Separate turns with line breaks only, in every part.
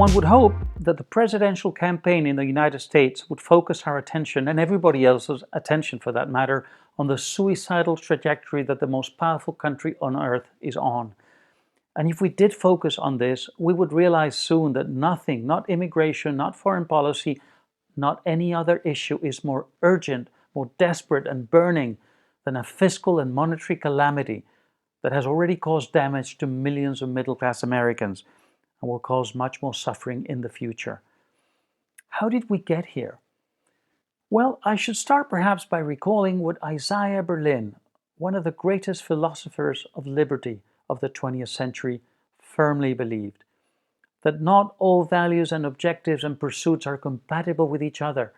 One would hope that the presidential campaign in the United States would focus our attention, and everybody else's attention for that matter, on the suicidal trajectory that the most powerful country on earth is on. And if we did focus on this, we would realize soon that nothing, not immigration, not foreign policy, not any other issue is more urgent, more desperate and burning than a fiscal and monetary calamity that has already caused damage to millions of middle-class Americans and will cause much more suffering in the future. How did we get here? Well, I should start perhaps by recalling what Isaiah Berlin, one of the greatest philosophers of liberty of the 20th century, firmly believed: that not all values and objectives and pursuits are compatible with each other,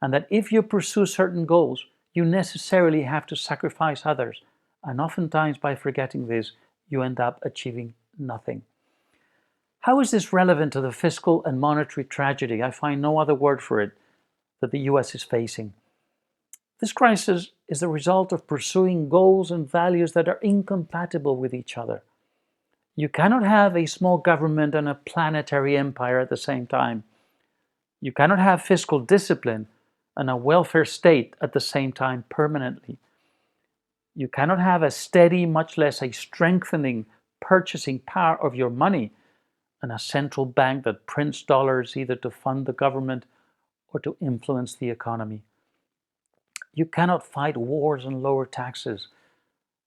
and that if you pursue certain goals, you necessarily have to sacrifice others, and oftentimes by forgetting this, you end up achieving nothing. How is this relevant to the fiscal and monetary tragedy, I find no other word for it, that the US is facing? This crisis is the result of pursuing goals and values that are incompatible with each other. You cannot have a small government and a planetary empire at the same time. You cannot have fiscal discipline and a welfare state at the same time permanently. You cannot have a steady, much less a strengthening purchasing power of your money and a central bank that prints dollars either to fund the government or to influence the economy. You cannot fight wars and lower taxes.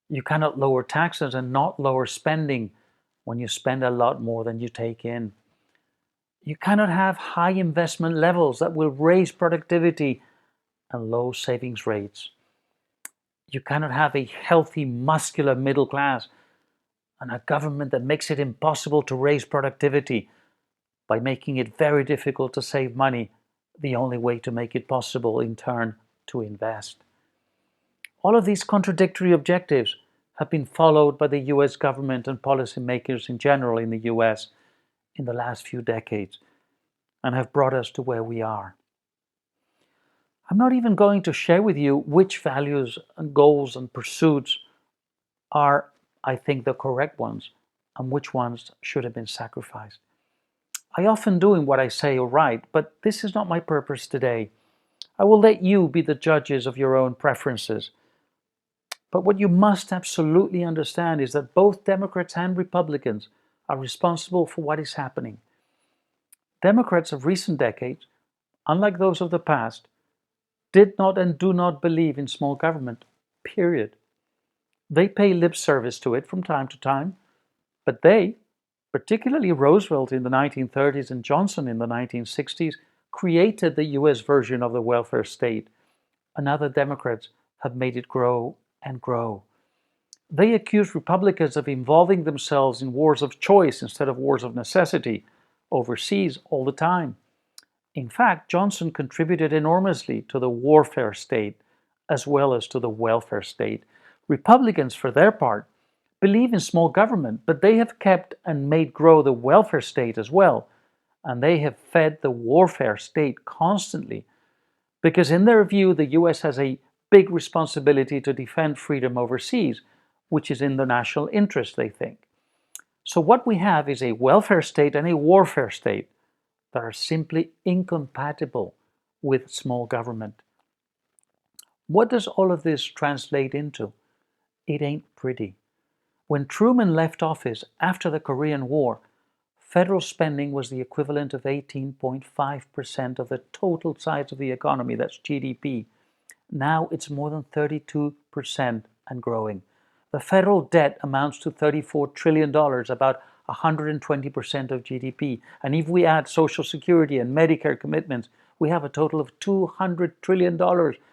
You cannot lower taxes and not lower spending when you spend a lot more than you take in. You cannot have high investment levels that will raise productivity and low savings rates. You cannot have a healthy, muscular middle class and a government that makes it impossible to raise productivity by making it very difficult to save money, the only way to make it possible in turn to invest. All of these contradictory objectives have been followed by the US government and policymakers in general in the US in the last few decades and have brought us to where we are. I'm not even going to share with you which values and goals and pursuits are, I think, the correct ones and which ones should have been sacrificed. I often do in what I say or write, but this is not my purpose today. I will let you be the judges of your own preferences. But what you must absolutely understand is that both Democrats and Republicans are responsible for what is happening. Democrats of recent decades, unlike those of the past, did not and do not believe in small government, period. They pay lip service to it from time to time, but they, particularly Roosevelt in the 1930s and Johnson in the 1960s, created the US version of the welfare state, and other Democrats have made it grow and grow. They accuse Republicans of involving themselves in wars of choice instead of wars of necessity overseas all the time. In fact, Johnson contributed enormously to the warfare state as well as to the welfare state. Republicans, for their part, believe in small government, but they have kept and made grow the welfare state as well, and they have fed the warfare state constantly, because in their view, the US has a big responsibility to defend freedom overseas, which is in the national interest, they think. So what we have is a welfare state and a warfare state that are simply incompatible with small government. What does all of this translate into? It ain't pretty. When Truman left office after the Korean War, federal spending was the equivalent of 18.5% of the total size of the economy, that's GDP. Now it's more than 32% and growing. The federal debt amounts to $34 trillion, about 120% of GDP. And if we add Social Security and Medicare commitments, we have a total of $200 trillion,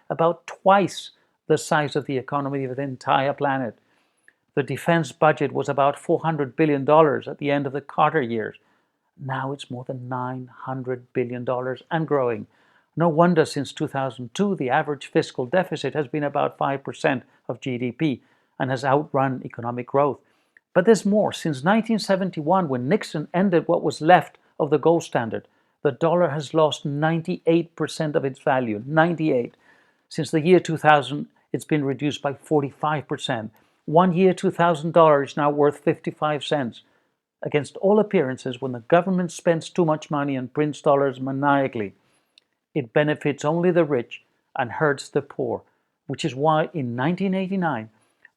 about twice the size of the economy of the entire planet. The defense budget was about $400 billion at the end of the Carter years. Now it's more than $900 billion and growing. No wonder since 2002, the average fiscal deficit has been about 5% of GDP and has outrun economic growth. But there's more. Since 1971, when Nixon ended what was left of the gold standard, the dollar has lost 98% of its value, 98. Since the year 2000, it's been reduced by 45%. 1 year, $2,000 is now worth 55 cents. Against all appearances, when the government spends too much money and prints dollars maniacally, it benefits only the rich and hurts the poor, which is why in 1989,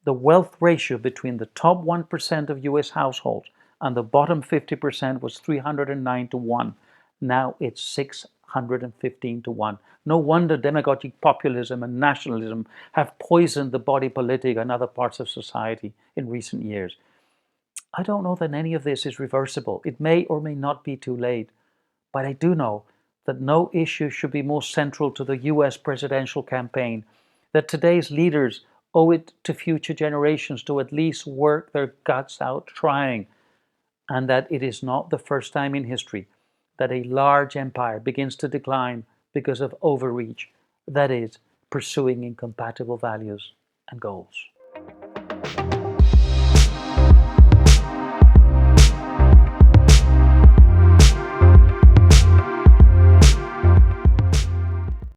the wealth ratio between the top 1% of US households and the bottom 50% was 309 to 1. Now it's 615 to 1. No wonder demagogic populism and nationalism have poisoned the body politic and other parts of society in recent years. I don't know that any of this is reversible. It may or may not be too late. But I do know that no issue should be more central to the US presidential campaign, that today's leaders owe it to future generations to at least work their guts out trying, and that it is not the first time in history that a large empire begins to decline because of overreach, that is, pursuing incompatible values and goals.